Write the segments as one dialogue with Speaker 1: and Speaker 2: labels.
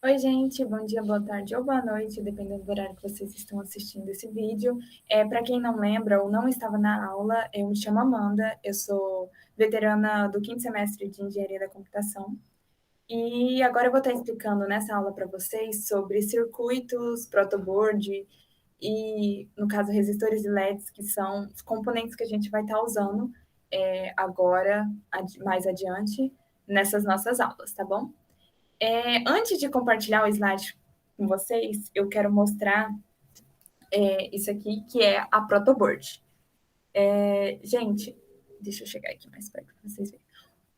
Speaker 1: Oi, gente, bom dia, boa tarde ou boa noite, dependendo do horário que vocês estão assistindo esse vídeo. Para quem não lembra ou não estava na aula, eu me chamo Amanda, eu sou veterana do quinto semestre de Engenharia da Computação. E agora eu vou estar explicando nessa aula para vocês sobre circuitos, protoboard e, no caso, resistores e LEDs, que são os componentes que a gente vai estar usando agora, mais adiante, nessas nossas aulas, tá bom? Antes de compartilhar o slide com vocês, eu quero mostrar isso aqui, que é a protoboard. Gente, deixa eu chegar aqui mais perto para vocês verem.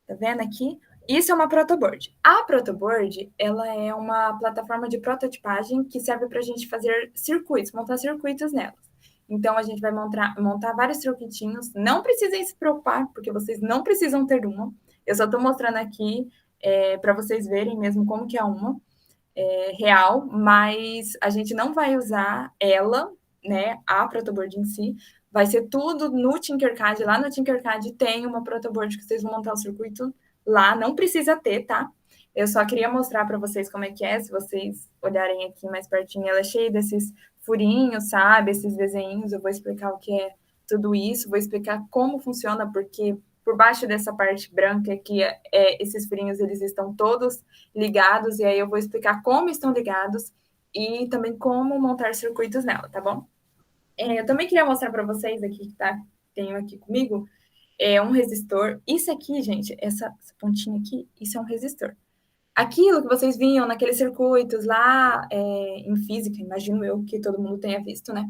Speaker 1: Tá vendo aqui? Isso é uma protoboard. A protoboard, ela é uma plataforma de prototipagem que serve para a gente fazer circuitos, montar circuitos nelas. Então, a gente vai montar vários circuitinhos. Não precisem se preocupar, porque vocês não precisam ter uma. Eu só estou mostrando aqui para vocês verem mesmo como que é uma real, mas a gente não vai usar ela, né, a protoboard em si, vai ser tudo no Tinkercad. Lá no Tinkercad tem uma protoboard que vocês vão montar o circuito lá, não precisa ter, tá? Eu só queria mostrar para vocês como é que é, se vocês olharem aqui mais pertinho, ela é cheia desses furinhos, sabe? Esses desenhos, eu vou explicar o que é tudo isso, vou explicar como funciona, porque por baixo dessa parte branca aqui, esses furinhos, eles estão todos ligados, e aí eu vou explicar como estão ligados e também como montar circuitos nela, tá bom? Eu também queria mostrar para vocês aqui, que tá, tenho aqui comigo, um resistor. Isso aqui, gente, essa pontinha aqui, isso é um resistor. Aquilo que vocês viam naqueles circuitos lá em física, imagino eu que todo mundo tenha visto, né?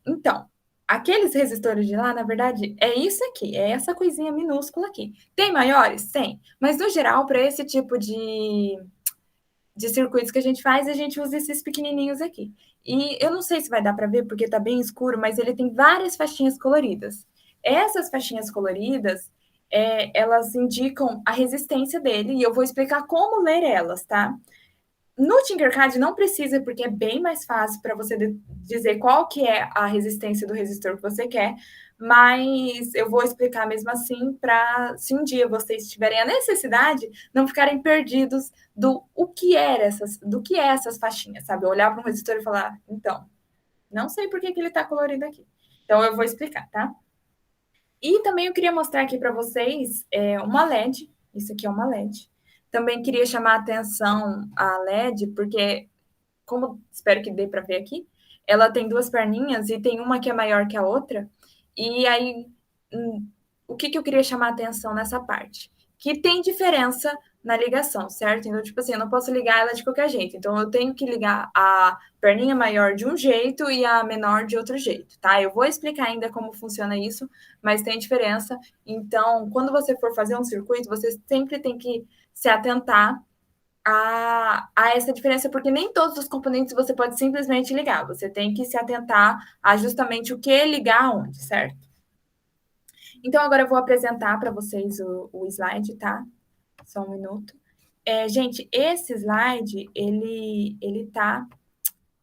Speaker 1: Então, aqueles resistores de lá, na verdade, é isso aqui, é essa coisinha minúscula aqui. Tem maiores? Tem. Mas, no geral, para esse tipo de circuitos que a gente usa esses pequenininhos aqui. E eu não sei se vai dar para ver, porque está bem escuro, mas ele tem várias faixinhas coloridas. Essas faixinhas coloridas, elas indicam a resistência dele, e eu vou explicar como ler elas, tá? No Tinkercad não precisa, porque é bem mais fácil para você dizer qual que é a resistência do resistor que você quer, mas eu vou explicar mesmo assim para, se um dia vocês tiverem a necessidade, não ficarem perdidos do que é essas faixinhas, sabe? Olhar para um resistor e falar, então, não sei por que, que ele está colorido aqui. Então eu vou explicar, tá? E também eu queria mostrar aqui para vocês uma LED. Isso aqui é uma LED. Também queria chamar a atenção a LED, porque, como espero que dê para ver aqui, ela tem duas perninhas e tem uma que é maior que a outra. E aí, o que, que eu queria chamar a atenção nessa parte? Que tem diferença na ligação, certo? Então, tipo assim, eu não posso ligar ela de qualquer jeito. Então, eu tenho que ligar a perninha maior de um jeito e a menor de outro jeito, tá? Eu vou explicar ainda como funciona isso, mas tem diferença. Então, quando você for fazer um circuito, você sempre tem que se atentar a essa diferença, porque nem todos os componentes você pode simplesmente ligar. Você tem que se atentar a justamente o que ligar aonde, certo? Então, agora eu vou apresentar para vocês o slide, tá? Só um minuto. Gente, esse slide, ele tá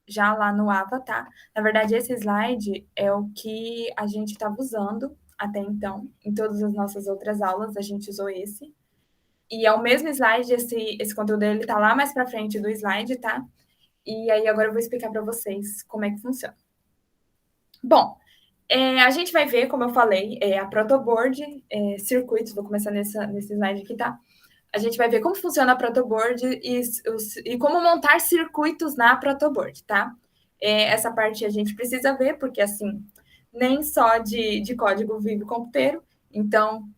Speaker 1: já lá no Avatar. Na verdade, esse slide é o que a gente estava usando até então. Em todas as nossas outras aulas, a gente usou esse. E é o mesmo slide, esse conteúdo ele tá lá mais para frente do slide, tá? E aí agora eu vou explicar para vocês como é que funciona. Bom, a gente vai ver, como eu falei, a protoboard, circuitos, vou começar nesse slide aqui, tá? A gente vai ver como funciona a protoboard e como montar circuitos na protoboard, tá? Essa parte a gente precisa ver, porque assim, nem só de código vive o computeiro, então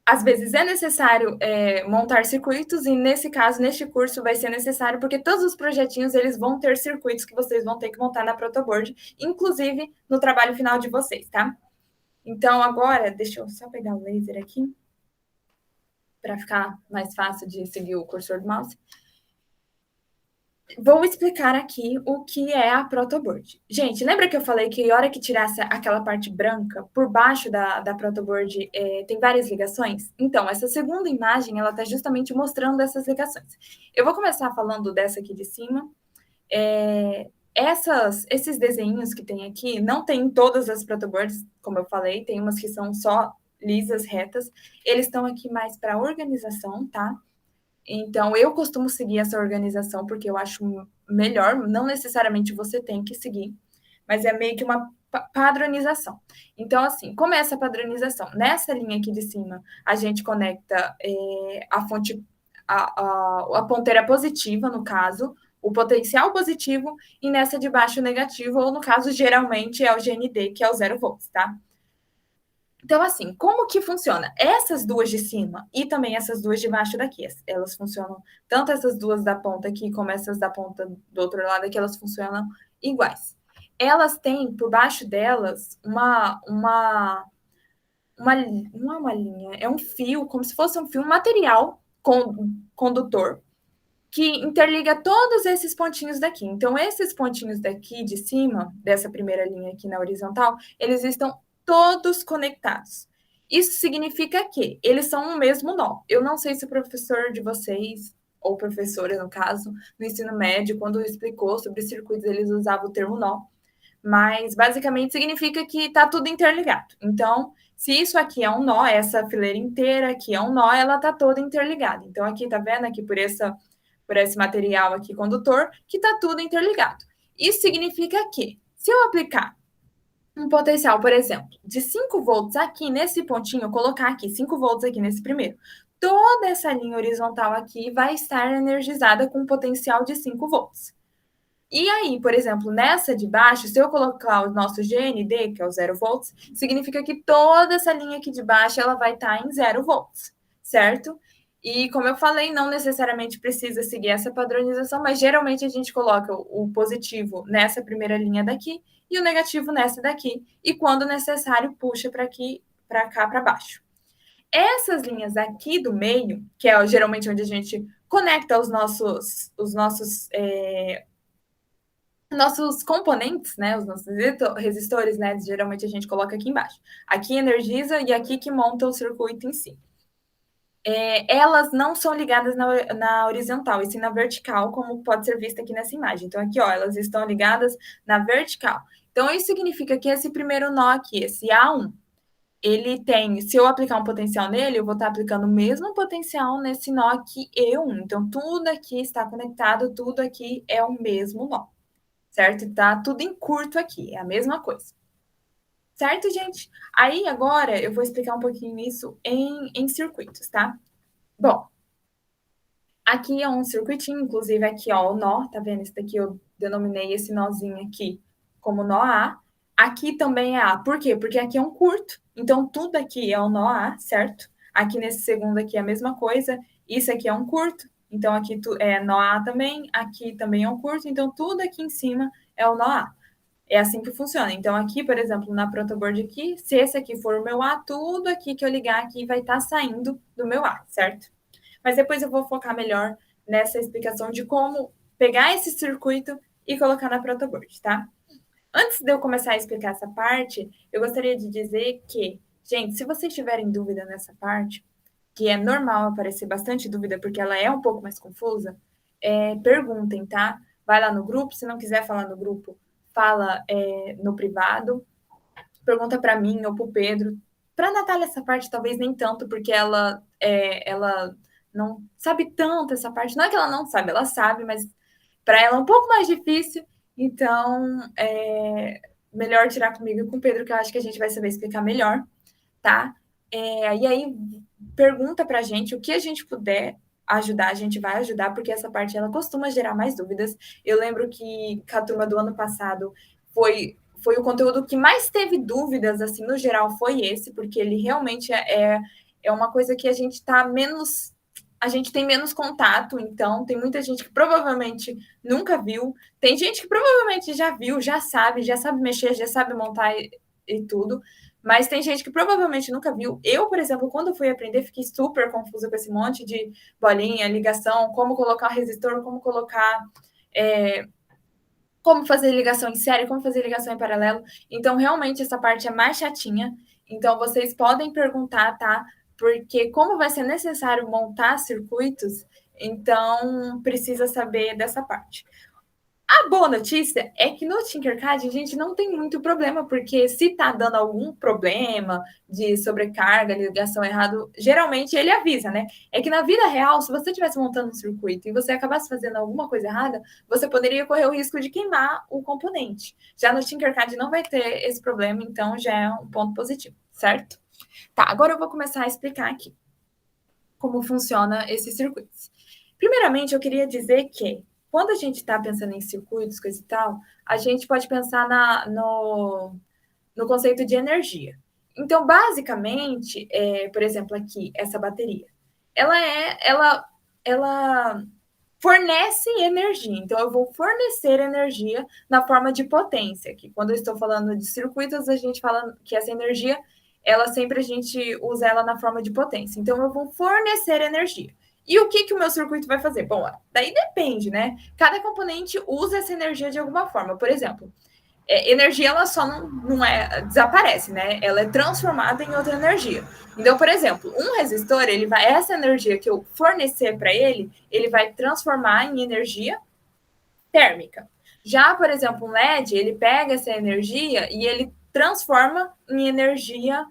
Speaker 1: às vezes é necessário montar circuitos e nesse caso, neste curso, vai ser necessário porque todos os projetinhos eles vão ter circuitos que vocês vão ter que montar na protoboard, inclusive no trabalho final de vocês, tá? Então agora, deixa eu só pegar o laser aqui para ficar mais fácil de seguir o cursor do mouse. Vou explicar aqui o que é a protoboard. Gente, lembra que eu falei que a hora que tirasse aquela parte branca, por baixo da protoboard tem várias ligações? Então, essa segunda imagem, ela está justamente mostrando essas ligações. Eu vou começar falando dessa aqui de cima. Esses desenhos que tem aqui, não tem em todas as protoboards, como eu falei, tem umas que são só lisas, retas. Eles estão aqui mais para organização, tá? Então, eu costumo seguir essa organização porque eu acho melhor, não necessariamente você tem que seguir, mas é meio que uma padronização. Então, assim, como é essa padronização? Nessa linha aqui de cima, a gente conecta a fonte, a ponteira positiva, no caso, o potencial positivo, e nessa de baixo negativo, ou no caso, geralmente é o GND, que é o 0 volts, tá? Então, assim, como que funciona? Essas duas de cima e também essas duas de baixo daqui, elas funcionam, tanto essas duas da ponta aqui como essas da ponta do outro lado aqui, elas funcionam iguais. Elas têm, por baixo delas, não é uma linha, é um fio, como se fosse um fio, um material condutor, que interliga todos esses pontinhos daqui. Então, esses pontinhos daqui de cima, dessa primeira linha aqui na horizontal, eles estão todos conectados. Isso significa que eles são o mesmo nó. Eu não sei se o professor de vocês, ou professora no caso, no ensino médio, quando explicou sobre circuitos, eles usavam o termo nó, mas basicamente significa que está tudo interligado. Então, se isso aqui é um nó, essa fileira inteira aqui é um nó, ela está toda interligada. Então, aqui, tá vendo? Aqui por esse material aqui condutor, que está tudo interligado. Isso significa que, se eu aplicar um potencial, por exemplo, de 5 volts aqui nesse pontinho, colocar aqui 5 volts aqui nesse primeiro, toda essa linha horizontal aqui vai estar energizada com um potencial de 5 volts. E aí, por exemplo, nessa de baixo, se eu colocar o nosso GND, que é o 0 volts, significa que toda essa linha aqui de baixo ela vai estar em 0 volts, certo? E como eu falei, não necessariamente precisa seguir essa padronização, mas geralmente a gente coloca o positivo nessa primeira linha daqui e o negativo nessa daqui, e quando necessário, puxa para aqui, para cá, para baixo. Essas linhas aqui do meio, que é geralmente onde a gente conecta nossos componentes, né, os nossos resistores, né, geralmente a gente coloca aqui embaixo. Aqui energiza e aqui que monta o circuito em si. Elas não são ligadas na horizontal, e sim na vertical, como pode ser vista aqui nessa imagem. Então, aqui, ó, elas estão ligadas na vertical. Então, isso significa que esse primeiro nó aqui, esse A1, ele tem, se eu aplicar um potencial nele, eu vou estar aplicando o mesmo potencial nesse nó aqui E1. Então, tudo aqui está conectado, tudo aqui é o mesmo nó, certo? Tá tudo em curto aqui, é a mesma coisa. Certo, gente? Aí, agora, eu vou explicar um pouquinho isso em circuitos, tá? Bom, aqui é um circuitinho, inclusive aqui, ó, o nó, tá vendo? Esse daqui eu denominei esse nozinho aqui como nó A. Aqui também é A. Por quê? Porque aqui é um curto, então tudo aqui é o nó A, certo? Aqui nesse segundo aqui é a mesma coisa. Isso aqui é um curto, então aqui é nó A também. Aqui também é um curto, então tudo aqui em cima é o nó A. É assim que funciona. Então, aqui, por exemplo, na protoboard aqui, se esse aqui for o meu A, tudo aqui que eu ligar aqui vai estar saindo do meu A, certo? Mas depois eu vou focar melhor nessa explicação de como pegar esse circuito e colocar na protoboard, tá? Antes de eu começar a explicar essa parte, eu gostaria de dizer que, gente, se vocês tiverem dúvida nessa parte, que é normal aparecer bastante dúvida, porque ela é um pouco mais confusa, perguntem, tá? Vai lá no grupo, se não quiser falar no grupo, fala no privado, pergunta para mim ou para o Pedro. Para a Natália, essa parte talvez nem tanto, porque ela não sabe tanto essa parte. Não é que ela não sabe, ela sabe, mas para ela é um pouco mais difícil. Então, melhor tirar comigo e com o Pedro, que eu acho que a gente vai saber explicar melhor, tá? E aí, pergunta para a gente o que a gente puder ajudar, a gente vai ajudar, porque essa parte ela costuma gerar mais dúvidas. Eu lembro que a turma do ano passado foi o conteúdo que mais teve dúvidas, assim, no geral, foi esse, porque ele realmente é uma coisa que a gente está menos. A gente tem menos contato, então tem muita gente que provavelmente nunca viu, tem gente que provavelmente já viu, já sabe mexer, já sabe montar e tudo, mas tem gente que provavelmente nunca viu. Eu, por exemplo, quando fui aprender, fiquei super confusa com esse monte de bolinha, ligação, como colocar resistor, como colocar. Como fazer ligação em série, como fazer ligação em paralelo. Então, realmente, essa parte é mais chatinha. Então, vocês podem perguntar, tá? Porque, como vai ser necessário montar circuitos, então precisa saber dessa parte. A boa notícia é que no Tinkercad a gente não tem muito problema, porque se tá dando algum problema de sobrecarga, ligação errada, geralmente ele avisa, né? É que na vida real, se você estivesse montando um circuito e você acabasse fazendo alguma coisa errada, você poderia correr o risco de queimar o componente. Já no Tinkercad não vai ter esse problema, então já é um ponto positivo, certo? Tá, agora eu vou começar a explicar aqui como funciona esses circuitos. Primeiramente, eu queria dizer que quando a gente está pensando em circuitos, coisa e tal, a gente pode pensar no conceito de energia. Então, basicamente, por exemplo, aqui, essa bateria, ela fornece energia. Então, eu vou fornecer energia na forma de potência. Que quando eu estou falando de circuitos, a gente fala que essa energia, ela sempre a gente usa ela na forma de potência. Então, eu vou fornecer energia. E o que o meu circuito vai fazer? Bom, daí depende, né? Cada componente usa essa energia de alguma forma. Por exemplo, energia ela só não desaparece, né? Ela é transformada em outra energia. Então, por exemplo, um resistor, ele vai essa energia que eu fornecer para ele, ele vai transformar em energia térmica. Já, por exemplo, um LED, ele pega essa energia e ele transforma em energia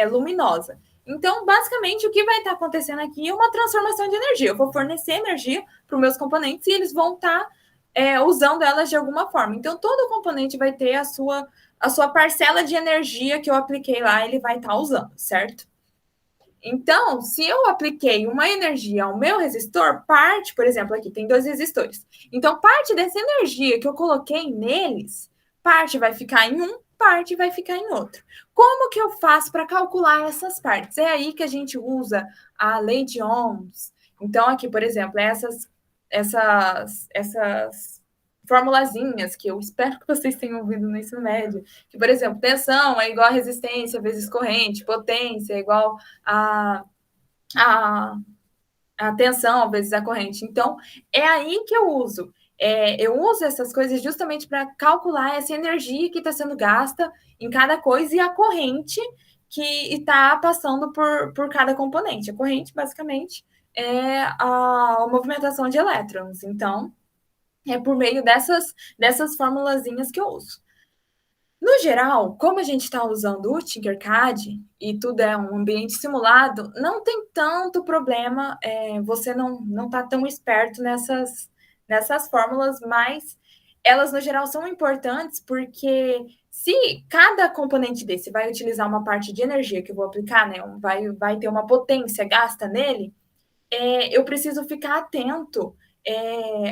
Speaker 1: luminosa. Então, basicamente, o que vai estar acontecendo aqui é uma transformação de energia. Eu vou fornecer energia para os meus componentes e eles vão estar usando elas de alguma forma. Então, todo componente vai ter a sua parcela de energia que eu apliquei lá, ele vai estar usando, certo? Então, se eu apliquei uma energia ao meu resistor, parte, por exemplo, aqui tem dois resistores. Então, parte dessa energia que eu coloquei neles, parte vai ficar em um, parte vai ficar em outro. Como que eu faço para calcular essas partes? É aí que a gente usa a lei de Ohms. Então, aqui, por exemplo, essas formulazinhas que eu espero que vocês tenham ouvido no ensino médio, que, por exemplo, tensão é igual a resistência vezes corrente, potência é igual a, a tensão vezes a corrente. Então, é aí que eu uso. Eu uso essas coisas justamente para calcular essa energia que está sendo gasta em cada coisa e a corrente que está passando por cada componente. A corrente, basicamente, é a movimentação de elétrons. Então, é por meio dessas formulazinhas que eu uso. No geral, como a gente está usando o Tinkercad e tudo é um ambiente simulado, não tem tanto problema, você não está tão esperto nessas fórmulas, mas elas, no geral, são importantes porque se cada componente desse vai utilizar uma parte de energia que eu vou aplicar, né, vai ter uma potência gasta nele, eu preciso ficar atento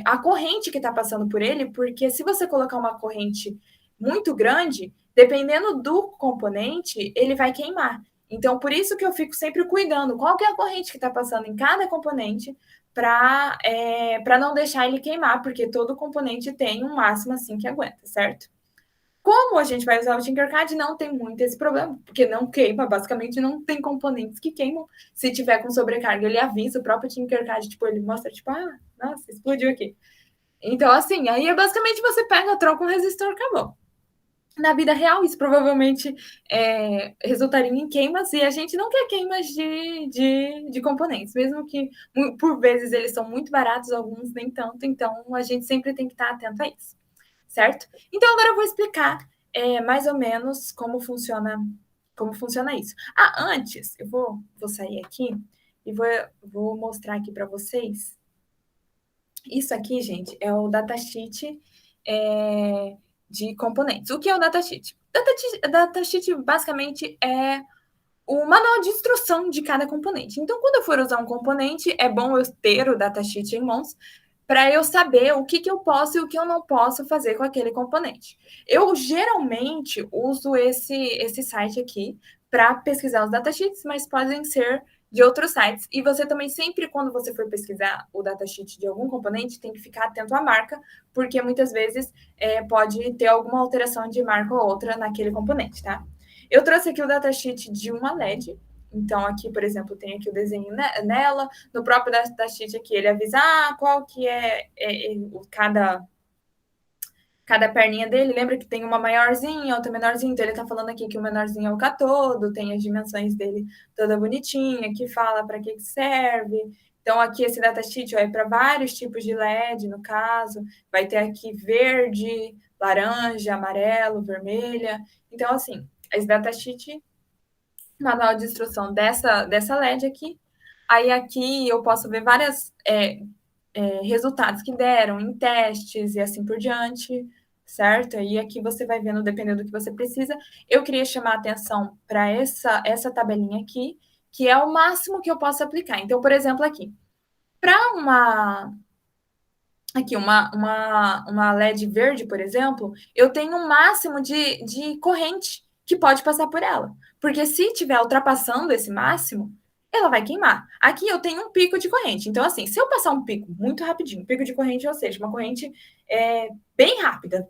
Speaker 1: à corrente que está passando por ele, porque se você colocar uma corrente muito grande, dependendo do componente, ele vai queimar. Então, por isso que eu fico sempre cuidando qual que é a corrente que está passando em cada componente para não deixar ele queimar, porque todo componente tem um máximo assim que aguenta, certo? Como a gente vai usar o Tinkercad, não tem muito esse problema, porque não queima, basicamente não tem componentes que queimam. Se tiver com sobrecarga, ele avisa o próprio Tinkercad, tipo, ele mostra, tipo, ah, nossa, explodiu aqui. Então, assim, aí é basicamente você pega, troca um resistor, acabou. Na vida real, isso provavelmente resultaria em queimas, e a gente não quer queimas de componentes, mesmo que por vezes eles são muito baratos, alguns nem tanto, então a gente sempre tem que estar atento a isso, certo? Então agora eu vou explicar mais ou menos como funciona isso. Ah, antes, eu vou sair aqui e vou mostrar aqui para vocês. Isso aqui, gente, é o datasheet de componentes. O que é o datasheet? Datasheet basicamente é o manual de instrução de cada componente. Então, quando eu for usar um componente, é bom eu ter o datasheet em mãos para eu saber o que eu posso e o que eu não posso fazer com aquele componente. Eu geralmente uso esse site aqui para pesquisar os datasheets, mas podem ser de outros sites. E você também sempre, quando você for pesquisar o datasheet de algum componente, tem que ficar atento à marca, porque muitas vezes pode ter alguma alteração de marca ou outra naquele componente, tá? Eu trouxe aqui o datasheet de uma LED. Então, aqui, por exemplo, tem aqui o desenho nela. No próprio datasheet aqui, ele avisa qual que cada perninha dele. Lembra que tem uma maiorzinha, outra menorzinha. Então, ele está falando aqui que o menorzinho é o catodo, tem as dimensões dele toda bonitinha, que fala para que serve, Então, aqui esse datasheet é para vários tipos de LED, no caso, vai ter aqui verde, laranja, amarelo, vermelha. Então, assim, esse datasheet, manual de instrução dessa LED aqui. Aí aqui eu posso ver vários resultados que deram em testes e assim por diante, certo? E aqui você vai vendo, dependendo do que você precisa. Eu queria chamar a atenção para essa tabelinha aqui, que é o máximo que eu posso aplicar. Então, por exemplo, para uma LED verde, por exemplo, eu tenho um máximo de corrente que pode passar por ela. Porque se estiver ultrapassando esse máximo, ela vai queimar. Aqui eu tenho um pico de corrente. Então, assim, se eu passar um pico muito rapidinho, pico de corrente, ou seja, uma corrente bem rápida,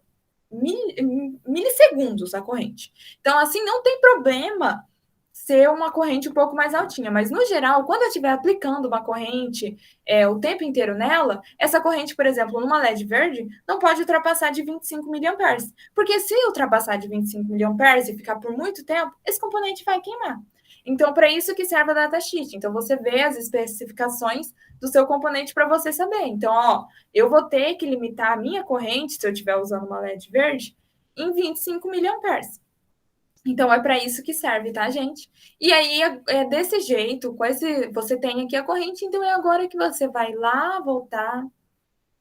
Speaker 1: milissegundos a corrente. Então, assim, não tem problema ser uma corrente um pouco mais altinha, mas no geral, quando eu estiver aplicando uma corrente o tempo inteiro nela, essa corrente, por exemplo, numa LED verde, não pode ultrapassar de 25 miliamperes, porque se ultrapassar de 25 miliamperes e ficar por muito tempo, esse componente vai queimar. Então, para isso que serve a datasheet. Então, você vê as especificações do seu componente para você saber. Então, ó, eu vou ter que limitar a minha corrente, se eu estiver usando uma LED verde, em 25 miliamperes. Então, é para isso que serve, tá, gente? E aí, desse jeito, você tem aqui a corrente, então é agora que você vai lá, voltar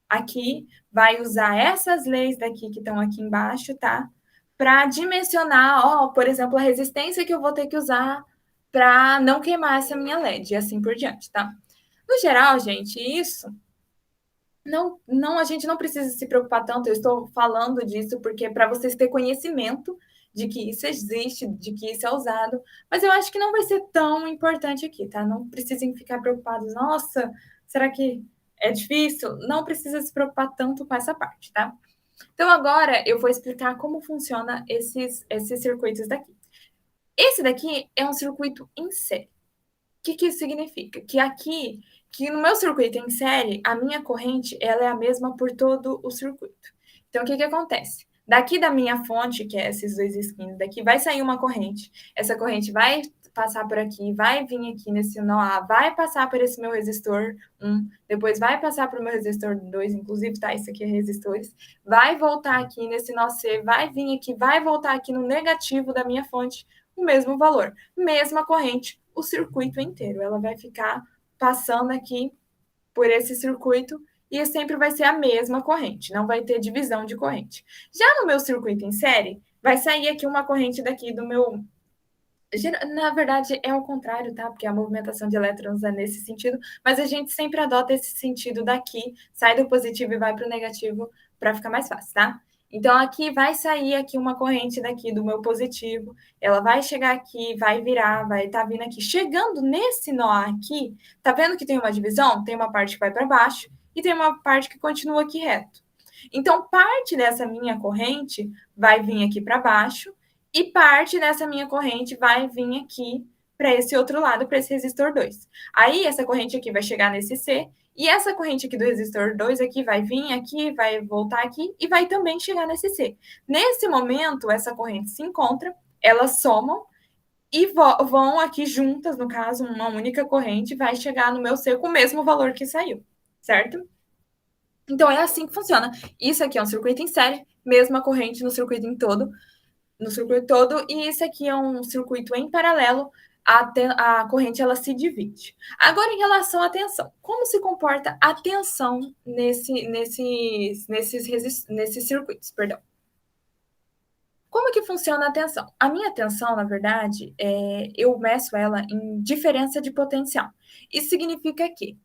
Speaker 1: aqui, vai usar essas leis daqui que estão aqui embaixo, tá? Para dimensionar, ó, por exemplo, a resistência que eu vou ter que usar para não queimar essa minha LED e assim por diante, tá? No geral, gente, isso não, a gente não precisa se preocupar tanto. Eu estou falando disso porque para vocês terem conhecimento de que isso existe, de que isso é usado, mas eu acho que não vai ser tão importante aqui, tá? Não precisem ficar preocupados. Nossa, será que é difícil? Não precisa se preocupar tanto com essa parte, tá? Então agora eu vou explicar como funciona esses circuitos daqui. Esse daqui é um circuito em série. O que isso significa? Que no meu circuito em série, a minha corrente ela é a mesma por todo o circuito. Então, o que acontece? Daqui da minha fonte, que é esses dois skins daqui, vai sair uma corrente. Essa corrente vai passar por aqui, vai vir aqui nesse nó A, vai passar por esse meu resistor 1, depois vai passar para o meu resistor 2, inclusive, tá? Isso aqui é resistores. Vai voltar aqui nesse nó C, vai vir aqui, vai voltar aqui no negativo da minha fonte, o mesmo valor. Mesma corrente, o circuito inteiro. Ela vai ficar passando aqui por esse circuito e sempre vai ser a mesma corrente, não vai ter divisão de corrente. Já no meu circuito em série, vai sair aqui uma corrente daqui do meu. Na verdade, é ao contrário, tá? Porque a movimentação de elétrons é nesse sentido, mas a gente sempre adota esse sentido daqui, sai do positivo e vai para o negativo para ficar mais fácil, tá? Então, aqui vai sair aqui uma corrente daqui do meu positivo, ela vai chegar aqui, vai virar, vai estar vindo aqui. Chegando nesse nó aqui, tá vendo que tem uma divisão? Tem uma parte que vai para baixo e tem uma parte que continua aqui reto. Então, parte dessa minha corrente vai vir aqui para baixo e parte dessa minha corrente vai vir aqui para esse outro lado, para esse resistor 2. Aí, essa corrente aqui vai chegar nesse C, e essa corrente aqui do resistor 2 aqui vai vir aqui, vai voltar aqui, e vai também chegar nesse C. Nesse momento, essa corrente se encontra, elas somam, e vão aqui juntas, no caso, uma única corrente, vai chegar no meu C com o mesmo valor que saiu, certo? Então, é assim que funciona. Isso aqui é um circuito em série, mesma corrente no circuito todo, e esse aqui é um circuito em paralelo, a corrente ela se divide. Agora, em relação à tensão, como se comporta a tensão nesses circuitos, perdão. Como que funciona a tensão? A minha tensão, na verdade, eu meço ela em diferença de potencial. Isso significa que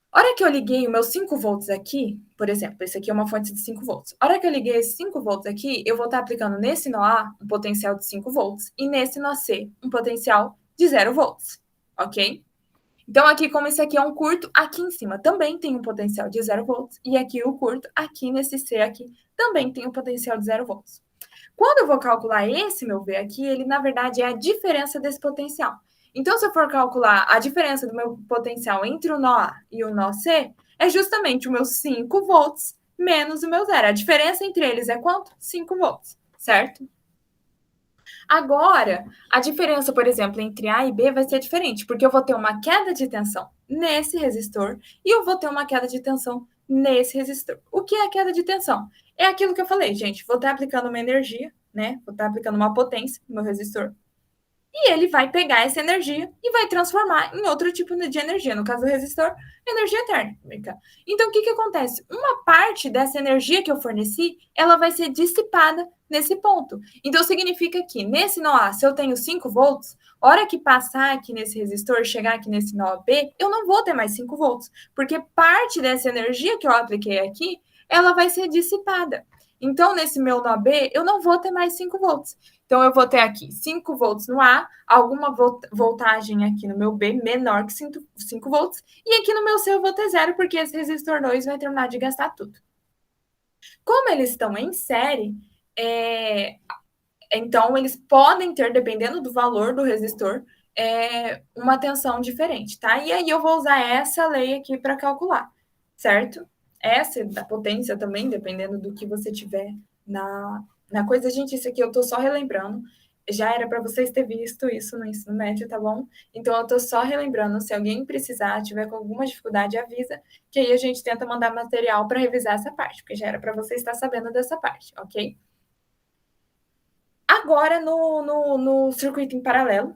Speaker 1: a hora que eu liguei o meu 5 volts aqui, por exemplo, esse aqui é uma fonte de 5 volts. A hora que eu liguei esses 5 volts aqui, eu vou estar aplicando nesse nó A um potencial de 5 volts e nesse nó C um potencial de 0 volts, ok? Então, aqui, como esse aqui é um curto, aqui em cima também tem um potencial de 0 volts e aqui o curto, aqui nesse C aqui, também tem um potencial de 0 volts. Quando eu vou calcular esse meu V aqui, ele, na verdade, é a diferença desse potencial. Então, se eu for calcular a diferença do meu potencial entre o nó A e o nó C, é justamente o meu 5 volts menos o meu zero. A diferença entre eles é quanto? 5 volts, certo? Agora, a diferença, por exemplo, entre A e B vai ser diferente, porque eu vou ter uma queda de tensão nesse resistor e eu vou ter uma queda de tensão nesse resistor. O que é a queda de tensão? É aquilo que eu falei, gente, vou estar aplicando uma energia, né? Vou estar aplicando uma potência no meu resistor e ele vai pegar essa energia e vai transformar em outro tipo de energia. No caso do resistor, energia térmica. Então, o que acontece? Uma parte dessa energia que eu forneci, ela vai ser dissipada nesse ponto. Então, significa que nesse nó A, se eu tenho 5 volts, hora que passar aqui nesse resistor, chegar aqui nesse nó B, eu não vou ter mais 5 volts, porque parte dessa energia que eu apliquei aqui, ela vai ser dissipada. Então, nesse meu nó B, eu não vou ter mais 5 volts. Então, eu vou ter aqui 5 volts no A, alguma voltagem aqui no meu B menor que 5 volts, e aqui no meu C eu vou ter zero, porque esse resistor 2 vai terminar de gastar tudo. Como eles estão em série, então eles podem ter, dependendo do valor do resistor, uma tensão diferente, tá? E aí eu vou usar essa lei aqui para calcular, certo? Essa da potência também, dependendo do que você tiver na coisa. Gente, isso aqui eu tô só relembrando. Já era para vocês terem visto isso no ensino médio, tá bom? Então eu tô só relembrando. Se alguém precisar, tiver com alguma dificuldade, avisa, que aí a gente tenta mandar material para revisar essa parte, porque já era para você estar sabendo dessa parte, ok? Agora, no circuito em paralelo,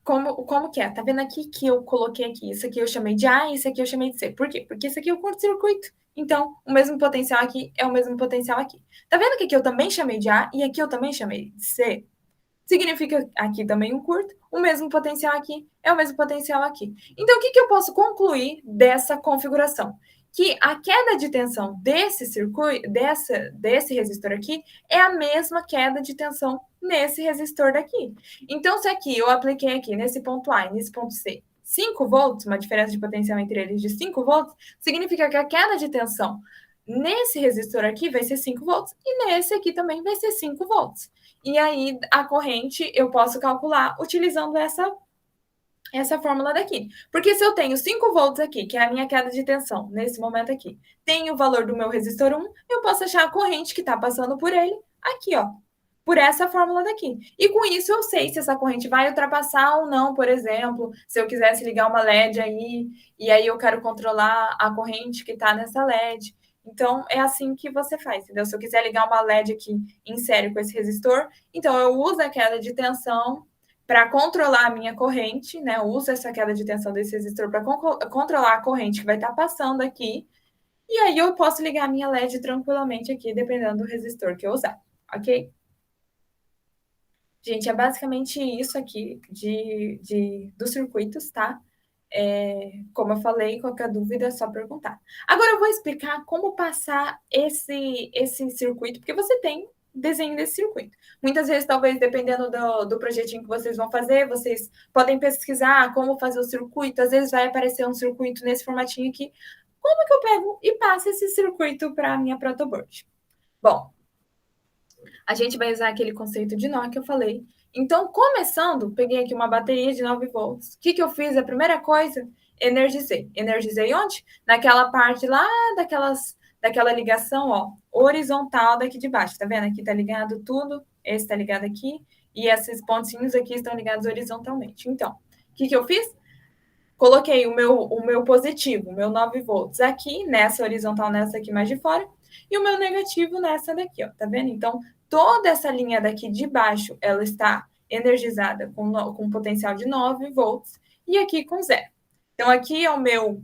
Speaker 1: como que é? Tá vendo aqui que eu coloquei aqui? Isso aqui eu chamei de A, isso aqui eu chamei de C. Por quê? Porque isso aqui é o curto-circuito. Então, o mesmo potencial aqui é o mesmo potencial aqui. Tá vendo que aqui eu também chamei de A e aqui eu também chamei de C? Significa aqui também um curto, o mesmo potencial aqui é o mesmo potencial aqui. Então, o que eu posso concluir dessa configuração? Que a queda de tensão desse circuito, desse resistor aqui, é a mesma queda de tensão nesse resistor daqui. Então, se aqui eu apliquei aqui nesse ponto A e nesse ponto C 5 volts, uma diferença de potencial entre eles de 5 volts, significa que a queda de tensão nesse resistor aqui vai ser 5 volts e nesse aqui também vai ser 5 volts. E aí, a corrente eu posso calcular utilizando essa fórmula daqui. Porque se eu tenho 5 volts aqui, que é a minha queda de tensão, nesse momento aqui, tem o valor do meu resistor 1, eu posso achar a corrente que está passando por ele aqui, ó. Por essa fórmula daqui. E com isso eu sei se essa corrente vai ultrapassar ou não, por exemplo, se eu quisesse ligar uma LED aí, e aí eu quero controlar a corrente que está nessa LED. Então, é assim que você faz, entendeu? Se eu quiser ligar uma LED aqui em série com esse resistor, então eu uso a queda de tensão para controlar a minha corrente, né? Eu uso essa queda de tensão desse resistor para controlar a corrente que vai estar passando aqui. E aí eu posso ligar a minha LED tranquilamente aqui, dependendo do resistor que eu usar, ok? Gente, é basicamente isso aqui dos circuitos, tá? Como eu falei, qualquer dúvida é só perguntar. Agora eu vou explicar como passar esse circuito, porque você tem desenho desse circuito. Muitas vezes, talvez, dependendo do projetinho que vocês vão fazer, vocês podem pesquisar como fazer o circuito. Às vezes vai aparecer um circuito nesse formatinho aqui. Como que eu pego e passo esse circuito para a minha protoboard? Bom, a gente vai usar aquele conceito de nó que eu falei. Então, começando, peguei aqui uma bateria de 9 volts. O que eu fiz? A primeira coisa, energizei. Energizei onde? Naquela parte lá daquela ligação, ó, horizontal daqui de baixo. Tá vendo? Aqui tá ligado tudo, esse tá ligado aqui, e esses pontinhos aqui estão ligados horizontalmente. Então, o que eu fiz? Coloquei o meu positivo, o meu 9 volts aqui, nessa horizontal, nessa aqui mais de fora, e o meu negativo nessa daqui, ó, tá vendo? Então, toda essa linha daqui de baixo, ela está energizada com potencial de 9 volts, e aqui com zero. Então, aqui é o meu,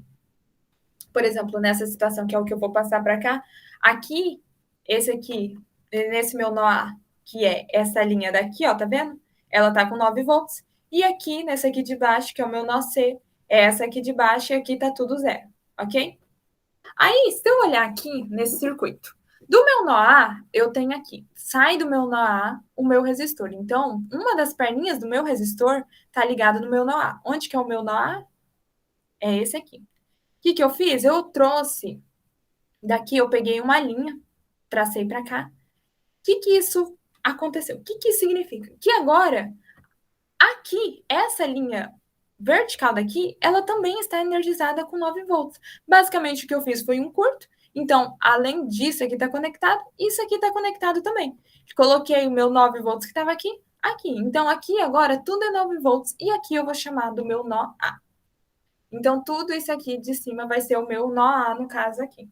Speaker 1: por exemplo, nessa situação, que é o que eu vou passar para cá, aqui, esse aqui, nesse meu nó A, que é essa linha daqui, ó, tá vendo? Ela tá com 9 volts, e aqui, nessa aqui de baixo, que é o meu nó C, é essa aqui de baixo, e aqui tá tudo zero, ok? Aí, se eu olhar aqui nesse circuito, do meu nó A, eu tenho aqui, sai do meu nó A o meu resistor. Então, uma das perninhas do meu resistor tá ligada no meu nó A. Onde que é o meu nó A? É esse aqui. O que eu fiz? Eu trouxe, daqui eu peguei uma linha, tracei para cá. O que isso aconteceu? O que isso significa? Que agora, aqui, essa linha vertical daqui, ela também está energizada com 9 volts. Basicamente, o que eu fiz foi um curto, Então, além disso aqui tá conectado, isso aqui tá conectado também. Coloquei o meu 9 volts que estava aqui, aqui. Então, aqui agora tudo é 9 volts e aqui eu vou chamar do meu nó A. Então, tudo isso aqui de cima vai ser o meu nó A, no caso aqui.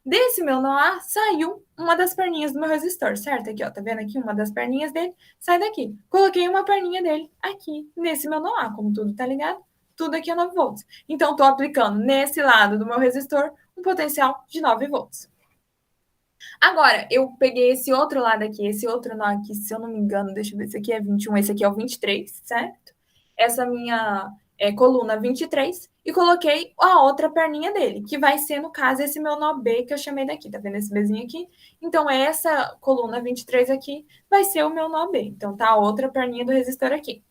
Speaker 1: Desse meu nó A, saiu uma das perninhas do meu resistor, certo? Aqui, ó, tá vendo aqui? Uma das perninhas dele sai daqui. Coloquei uma perninha dele aqui, nesse meu nó A, como tudo tá ligado, tudo aqui é 9 volts. Então, tô aplicando nesse lado do meu resistor um potencial de 9 volts. Agora, eu peguei esse outro lado aqui, esse outro nó aqui, se eu não me engano, deixa eu ver, esse aqui é 21, esse aqui é o 23, certo? Essa minha coluna 23, e coloquei a outra perninha dele, que vai ser, no caso, esse meu nó B que eu chamei daqui, tá vendo esse Bzinho aqui? Então, essa coluna 23 aqui vai ser o meu nó B. Então, tá a outra perninha do resistor aqui.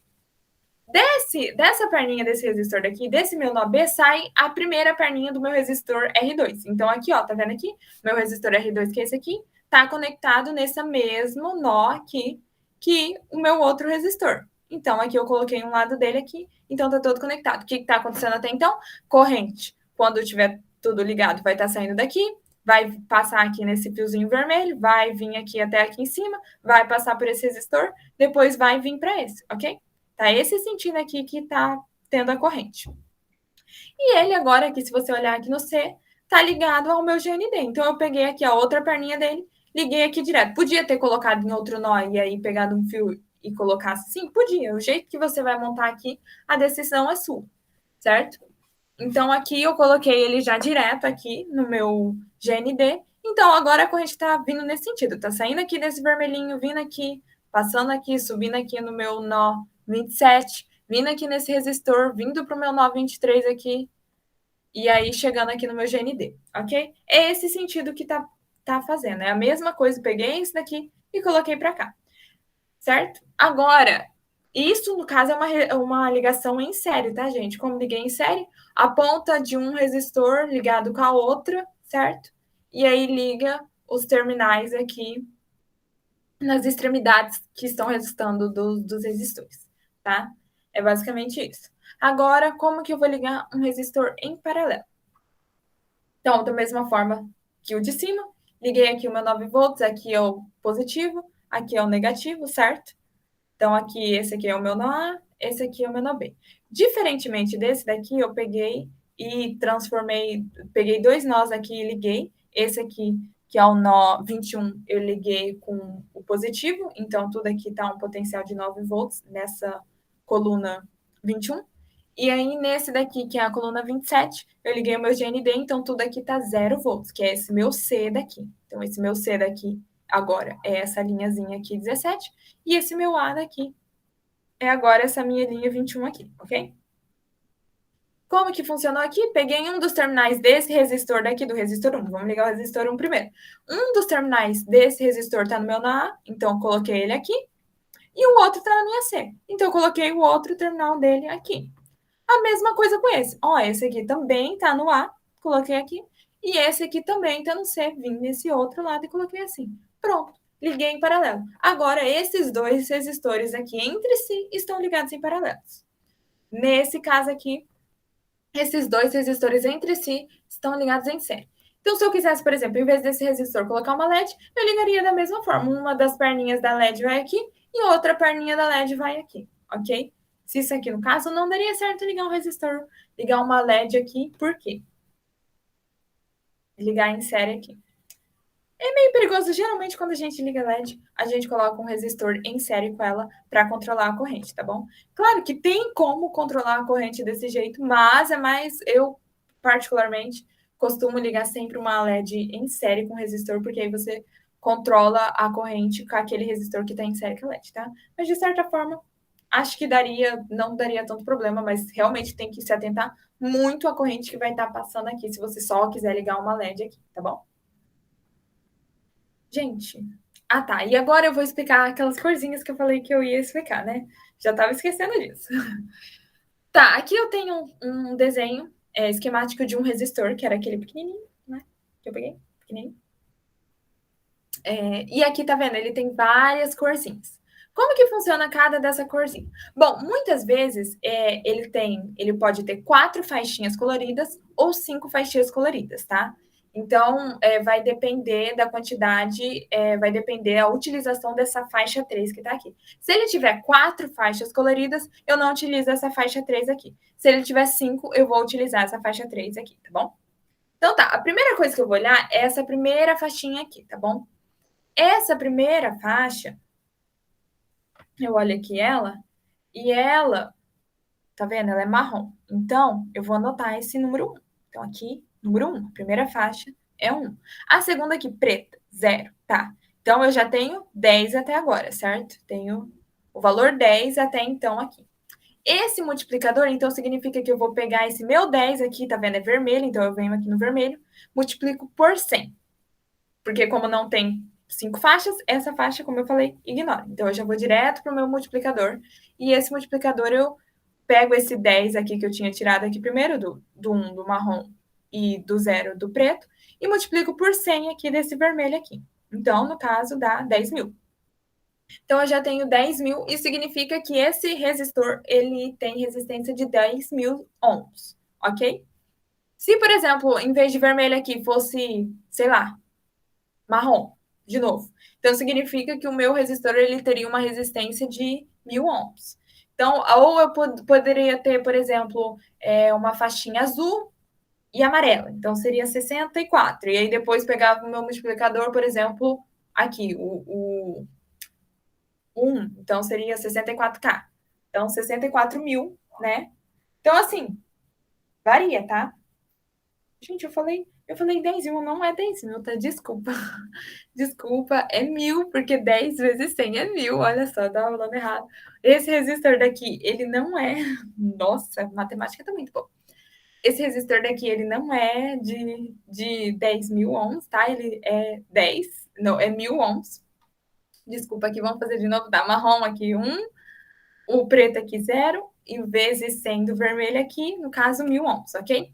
Speaker 1: Dessa perninha desse resistor daqui, desse meu nó B, sai a primeira perninha do meu resistor R2. Então, aqui, ó, tá vendo aqui? Meu resistor R2, que é esse aqui, tá conectado nesse mesmo nó aqui que o meu outro resistor. Então, aqui eu coloquei um lado dele aqui, então tá todo conectado. O que tá acontecendo até então? Corrente. Quando tiver tudo ligado, vai estar saindo daqui, vai passar aqui nesse fiozinho vermelho, vai vir aqui até aqui em cima, vai passar por esse resistor, depois vai vir para esse, ok? Tá esse sentido aqui que tá tendo a corrente. E ele agora aqui, se você olhar aqui no C, tá ligado ao meu GND. Então eu peguei aqui a outra perninha dele, liguei aqui direto. Podia ter colocado em outro nó e aí pegado um fio e colocar assim? Podia. O jeito que você vai montar aqui, a decisão é sua, certo? Então aqui eu coloquei ele já direto aqui no meu GND. Então agora a corrente tá vindo nesse sentido, tá saindo aqui desse vermelhinho, vindo aqui, passando aqui, subindo aqui no meu nó 27, vindo aqui nesse resistor, vindo pro meu nó 23 aqui, e aí chegando aqui no meu GND, ok? É esse sentido que tá fazendo. É a mesma coisa, peguei isso daqui e coloquei para cá, certo? Agora, isso, no caso, é uma ligação em série, tá, gente? Como liguei em série, a ponta de um resistor ligado com a outra, certo? E aí liga os terminais aqui nas extremidades que estão resultando dos resistores, tá? É basicamente isso. Agora, como que eu vou ligar um resistor em paralelo? Então, da mesma forma que o de cima, liguei aqui o meu 9 volts, aqui é o positivo, aqui é o negativo, certo? Então, aqui, esse aqui é o meu nó A, esse aqui é o meu nó B. Diferentemente desse daqui, eu peguei e transformei, peguei dois nós aqui e liguei. Esse aqui, que é o nó 21, eu liguei com o positivo, então tudo aqui está um potencial de 9 volts nessa coluna 21. E aí, nesse daqui, que é a coluna 27, eu liguei o meu GND, então tudo aqui está 0 volts, que é esse meu C daqui. Então, esse meu C daqui, agora, é essa linhazinha aqui, 17, e esse meu A daqui é agora essa minha linha 21 aqui, ok? Como que funcionou aqui? Peguei um dos terminais desse resistor daqui, do resistor 1. Vamos ligar o resistor 1 primeiro. Um dos terminais desse resistor está no meu na A, então coloquei ele aqui. E o outro está na minha C. Então eu coloquei o outro terminal dele aqui. A mesma coisa com esse. Ó, esse aqui também está no A, coloquei aqui. E esse aqui também está no C, vim nesse outro lado e coloquei assim. Pronto, liguei em paralelo. Agora, esses dois resistores aqui entre si estão ligados em paralelos. Nesse caso aqui, esses dois resistores entre si estão ligados em série. Então, se eu quisesse, por exemplo, em vez desse resistor colocar uma LED, eu ligaria da mesma forma. Uma das perninhas da LED vai aqui e outra perninha da LED vai aqui, ok? Se isso aqui, no caso, não daria certo ligar um resistor, ligar uma LED aqui, por quê? Ligar em série aqui. É meio perigoso. Geralmente, quando a gente liga LED, a gente coloca um resistor em série com ela para controlar a corrente, tá bom? Claro que tem como controlar a corrente desse jeito, mas é mais, eu particularmente costumo ligar sempre uma LED em série com resistor, porque aí você controla a corrente com aquele resistor que está em série com a LED, tá? Mas de certa forma, acho que não daria tanto problema, mas realmente tem que se atentar muito à corrente que vai estar passando aqui, se você só quiser ligar uma LED aqui, tá bom? Gente, tá. E agora eu vou explicar aquelas corzinhas que eu falei que eu ia explicar, né? Já tava esquecendo disso. Tá, aqui eu tenho um desenho esquemático de um resistor, que era aquele pequenininho, né? Que eu peguei, pequenininho. E aqui, tá vendo? Ele tem várias corzinhas. Como que funciona cada dessa corzinha? Bom, muitas vezes ele pode ter 4 faixinhas coloridas ou 5 faixinhas coloridas, tá? Então, vai depender da quantidade, vai depender da utilização dessa faixa 3 que está aqui. Se ele tiver 4 faixas coloridas, eu não utilizo essa faixa 3 aqui. Se ele tiver 5, eu vou utilizar essa faixa 3 aqui, tá bom? Então tá, a primeira coisa que eu vou olhar é essa primeira faixinha aqui, tá bom? Essa primeira faixa, eu olho aqui ela, e ela, tá vendo? Ela é marrom. Então, eu vou anotar esse número 1. Então, aqui, número 1, a primeira faixa é 1. A segunda aqui, preta, 0, tá? Então, eu já tenho 10 até agora, certo? Tenho o valor 10 até então aqui. Esse multiplicador, então, significa que eu vou pegar esse meu 10 aqui, tá vendo? É vermelho, então eu venho aqui no vermelho, multiplico por 100. Porque como não tem 5 faixas, essa faixa, como eu falei, ignora. Então, eu já vou direto para o meu multiplicador. E esse multiplicador, eu pego esse 10 aqui que eu tinha tirado aqui primeiro, do 1 do marrom e do 0 do preto, e multiplico por 100 aqui desse vermelho aqui. Então, no caso, dá 10.000. Então, eu já tenho 10.000 e significa que esse resistor, ele tem resistência de 10.000 ohms, ok? Se, por exemplo, em vez de vermelho aqui fosse, sei lá, marrom, de novo. Então, significa que o meu resistor ele teria uma resistência de 1.000 ohms. Então, ou eu poderia ter, por exemplo, uma faixinha azul e amarela. Então, seria 64. E aí, depois, pegava o meu multiplicador, por exemplo, aqui, o 1. Então, seria 64K. Então, 64.000, né? Então, assim, varia, tá? Gente, eu falei 10.000, não é 10.000, tá? Desculpa. Desculpa, é 1.000, porque 10 vezes 100 é 1.000. Olha só, eu tava falando errado. Esse resistor daqui, ele não é. Nossa, matemática tá muito bom. Esse resistor daqui, ele não é de 10.000 ohms, tá? Ele é 10, não, é 1.000 ohms. Desculpa aqui, vamos fazer de novo. Tá, marrom aqui 1, o preto aqui 0, e vezes 100 do vermelho aqui, no caso 1.000 ohms, ok?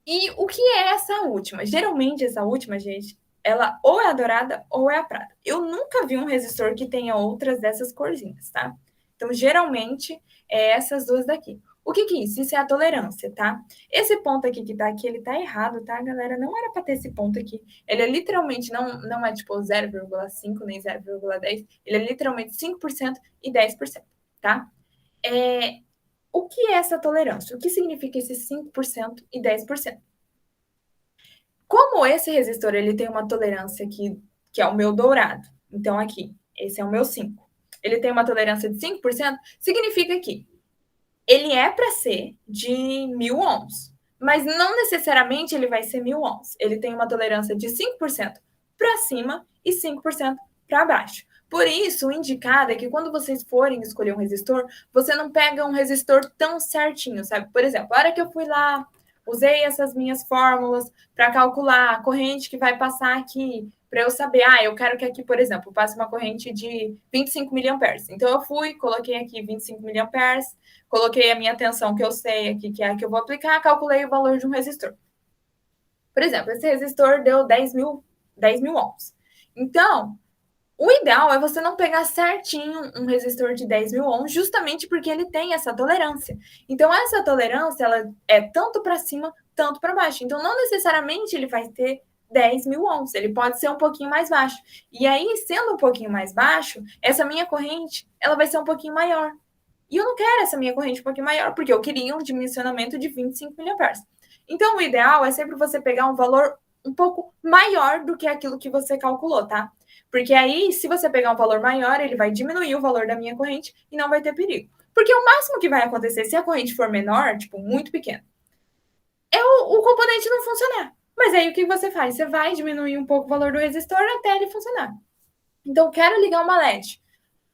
Speaker 1: E o que é essa última? Geralmente, essa última, gente, ela ou é a dourada ou é a prata. Eu nunca vi um resistor que tenha outras dessas corzinhas, tá? Então, geralmente, é essas duas daqui. O que é isso? Isso é a tolerância, tá? Esse ponto aqui que tá aqui, ele tá errado, tá, galera? Não era para ter esse ponto aqui. Ele é literalmente, não é tipo 0,5 nem 0,10. Ele é literalmente 5% e 10%, tá? O que é essa tolerância? O que significa esses 5% e 10%? Como esse resistor ele tem uma tolerância que é o meu dourado, então aqui, esse é o meu 5, ele tem uma tolerância de 5%, significa que ele é para ser de 1.000 ohms, mas não necessariamente ele vai ser 1.000 ohms. Ele tem uma tolerância de 5% para cima e 5% para baixo. Por isso, o indicado é que quando vocês forem escolher um resistor, você não pega um resistor tão certinho, sabe? Por exemplo, a hora que eu fui lá, usei essas minhas fórmulas para calcular a corrente que vai passar aqui, para eu saber, eu quero que aqui, por exemplo, passe uma corrente de 25 miliamperes. Então, eu fui, coloquei aqui 25 miliamperes, coloquei a minha tensão que eu sei aqui, que é a que eu vou aplicar, calculei o valor de um resistor. Por exemplo, esse resistor deu 10.000 ohms. Então, o ideal é você não pegar certinho um resistor de 10.000 ohms, justamente porque ele tem essa tolerância. Então, essa tolerância ela é tanto para cima, tanto para baixo. Então, não necessariamente ele vai ter 10.000 ohms, ele pode ser um pouquinho mais baixo. E aí, sendo um pouquinho mais baixo, essa minha corrente ela vai ser um pouquinho maior. E eu não quero essa minha corrente um pouquinho maior, porque eu queria um dimensionamento de 25 miliamperes. Então, o ideal é sempre você pegar um valor um pouco maior do que aquilo que você calculou, tá? Porque aí, se você pegar um valor maior, ele vai diminuir o valor da minha corrente e não vai ter perigo. Porque o máximo que vai acontecer, se a corrente for menor, tipo, muito pequena, é o componente não funcionar. Mas aí o que você faz? Você vai diminuir um pouco o valor do resistor até ele funcionar. Então, eu quero ligar uma LED.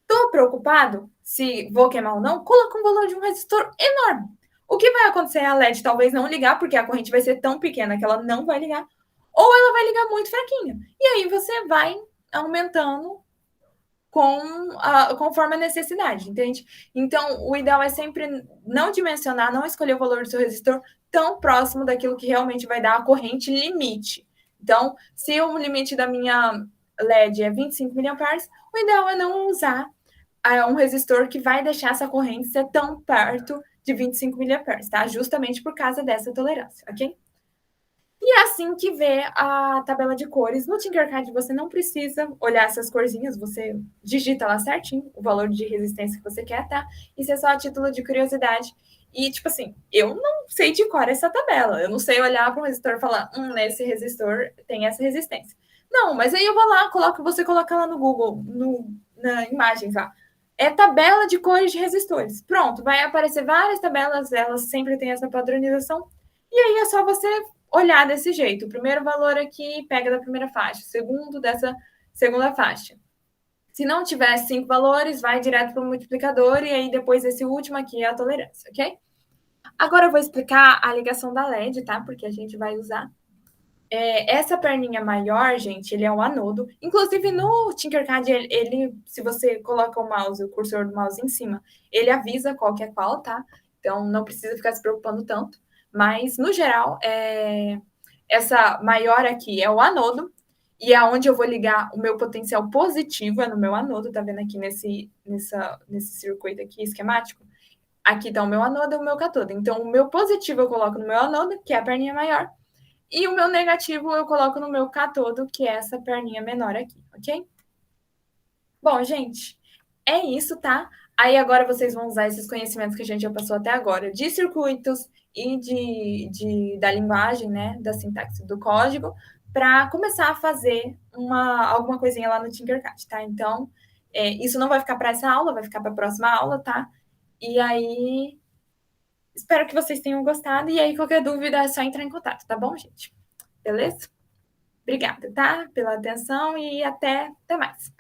Speaker 1: Tô preocupado se vou queimar ou não? Coloca um valor de um resistor enorme. O que vai acontecer é a LED talvez não ligar, porque a corrente vai ser tão pequena que ela não vai ligar, ou ela vai ligar muito fraquinha. E aí você vai aumentando conforme a necessidade, entende? Então, o ideal é sempre não dimensionar, não escolher o valor do seu resistor tão próximo daquilo que realmente vai dar a corrente limite. Então, se o limite da minha LED é 25 miliamperes, o ideal é não usar um resistor que vai deixar essa corrente ser tão perto de 25 miliamperes, tá? Justamente por causa dessa tolerância, ok? E é assim que vê a tabela de cores. No Tinkercad você não precisa olhar essas corzinhas, você digita lá certinho o valor de resistência que você quer, tá? Isso é só a título de curiosidade. E, tipo assim, eu não sei de cor essa tabela. Eu não sei olhar para um resistor e falar, nesse resistor tem essa resistência. Não, mas aí eu vou lá, você coloca lá no Google, na imagens lá. É tabela de cores de resistores. Pronto, vai aparecer várias tabelas, elas sempre têm essa padronização. E aí é só você olhar desse jeito. O primeiro valor aqui pega da primeira faixa, o segundo dessa segunda faixa. Se não tiver 5 valores, vai direto para o multiplicador e aí depois esse último aqui é a tolerância, ok? Agora eu vou explicar a ligação da LED, tá? Porque a gente vai usar. Essa perninha maior, gente, ele é o anodo. Inclusive no Tinkercad, se você coloca o mouse, o cursor do mouse em cima, ele avisa qual que é qual, tá? Então não precisa ficar se preocupando tanto. Mas no geral, essa maior aqui é o anodo e é onde eu vou ligar o meu potencial positivo, é no meu anodo, tá vendo aqui nesse circuito aqui esquemático? Aqui tá o meu anodo e o meu catodo. Então, o meu positivo eu coloco no meu anodo, que é a perninha maior, e o meu negativo eu coloco no meu catodo, que é essa perninha menor aqui, ok? Bom, gente, é isso, tá? Aí agora vocês vão usar esses conhecimentos que a gente já passou até agora de circuitos e da linguagem, né? Da sintaxe do código, para começar a fazer alguma coisinha lá no Tinkercad, tá? Então, isso não vai ficar para essa aula, vai ficar para a próxima aula, tá? E aí, espero que vocês tenham gostado. E aí, qualquer dúvida é só entrar em contato, tá bom, gente? Beleza? Obrigada, tá? Pela atenção e até mais.